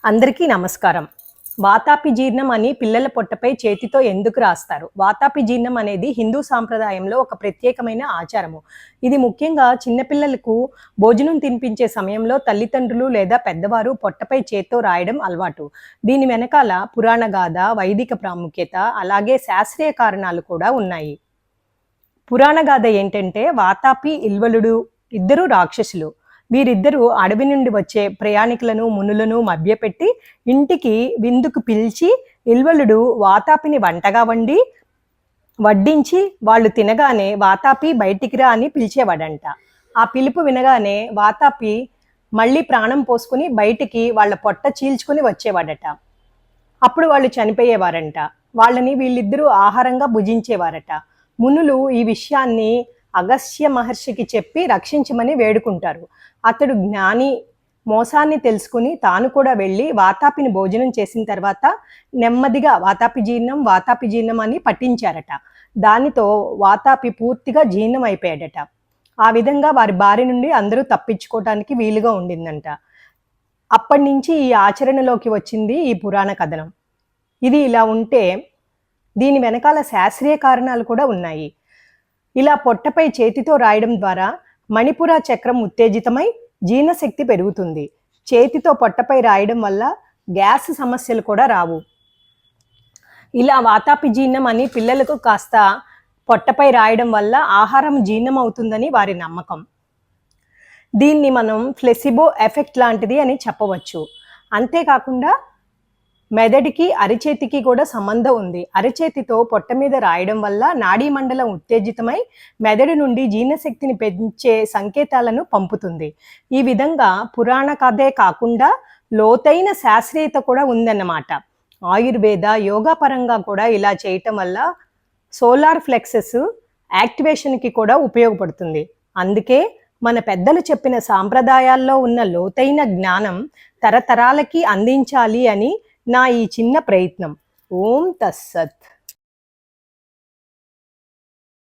అందరికీ నమస్కారం. వాతాపి జీర్ణం అని పిల్లల పొట్టపై చేతితో ఎందుకు రాస్తారు? వాతాపి జీర్ణం అనేది హిందూ సాంప్రదాయంలో ఒక ప్రత్యేకమైన ఆచారము. ఇది ముఖ్యంగా చిన్నపిల్లలకు భోజనం తినిపించే సమయంలో తల్లిదండ్రులు లేదా పెద్దవారు పొట్టపై చేత్తో రాయడం అలవాటు. దీని వెనకాల పురాణ గాథ, వైదిక ప్రాముఖ్యత, అలాగే శాస్త్రీయ కారణాలు కూడా ఉన్నాయి. పురాణ గాథ ఏంటంటే వాతాపి, ఇల్వలుడు ఇద్దరు రాక్షసులు. వీరిద్దరూ అడవి నుండి వచ్చే ప్రయాణికులను, మునులను మభ్యపెట్టి ఇంటికి విందుకు పిలిచి ఇల్వలుడు వాతాపిని వంటగా వడ్డించి వాళ్ళు తినగానే వాతాపి బయటికి రా అని పిలిచేవాడంట. ఆ పిలుపు వినగానే వాతాపి మళ్ళీ ప్రాణం పోసుకుని బయటికి వాళ్ళ పొట్ట చీల్చుకుని వచ్చేవాడట. అప్పుడు వాళ్ళు చనిపోయేవారంట. వాళ్ళని వీళ్ళిద్దరూ ఆహారంగా భుజించేవారట. మునులు ఈ విషయాన్ని అగస్త్య మహర్షికి చెప్పి రక్షించమని వేడుకుంటారు. అతడు జ్ఞాని, మోసాన్ని తెలుసుకుని తాను కూడా వెళ్ళి వాతాపిని భోజనం చేసిన తర్వాత నెమ్మదిగా వాతాపి జీర్ణం అని పట్టించారట. దానితో వాతాపి పూర్తిగా జీర్ణం అయిపోయాడట. ఆ విధంగా వారి బారి నుండి అందరూ తప్పించుకోవటానికి వీలుగా ఉండిందంట. అప్పటి నుంచి ఈ ఆచరణలోకి వచ్చింది ఈ పురాణ కథనం. ఇది ఇలా ఉంటే దీని వెనకాల శాస్త్రీయ కారణాలు కూడా ఉన్నాయి. ఇలా పొట్టపై చేతితో రాయడం ద్వారా మణిపుర చక్రం ఉత్తేజితమై జీర్ణశక్తి పెరుగుతుంది. చేతితో పొట్టపై రాయడం వల్ల గ్యాస్ సమస్యలు కూడా రావు. ఇలా వాతాపి జీర్ణం అని పిల్లలకు కాస్త పొట్టపై రాయడం వల్ల ఆహారం జీర్ణం అవుతుందని వారి నమ్మకం. దీన్ని మనం ప్లెసిబో ఎఫెక్ట్ లాంటిది అని చెప్పవచ్చు. అంతేకాకుండా మెదడుకి, అరిచేతికి కూడా సంబంధం ఉంది. అరిచేతితో పొట్ట మీద రాయడం వల్ల నాడీ మండలం ఉత్తేజితమై మెదడు నుండి జీర్ణశక్తిని పెంచే సంకేతాలను పంపుతుంది. ఈ విధంగా పురాణ కథే కాకుండా లోతైన శాస్త్రీయత కూడా ఉందన్నమాట. ఆయుర్వేద, యోగా పరంగా కూడా ఇలా చేయటం వల్ల సోలార్ ఫ్లెక్సెస్ యాక్టివేషన్కి కూడా ఉపయోగపడుతుంది. అందుకే మన పెద్దలు చెప్పిన సాంప్రదాయాల్లో ఉన్న లోతైన జ్ఞానం తరతరాలకి అందించాలి అని నా ఈ చిన్న ప్రయత్నం. ఓం తస్సత్.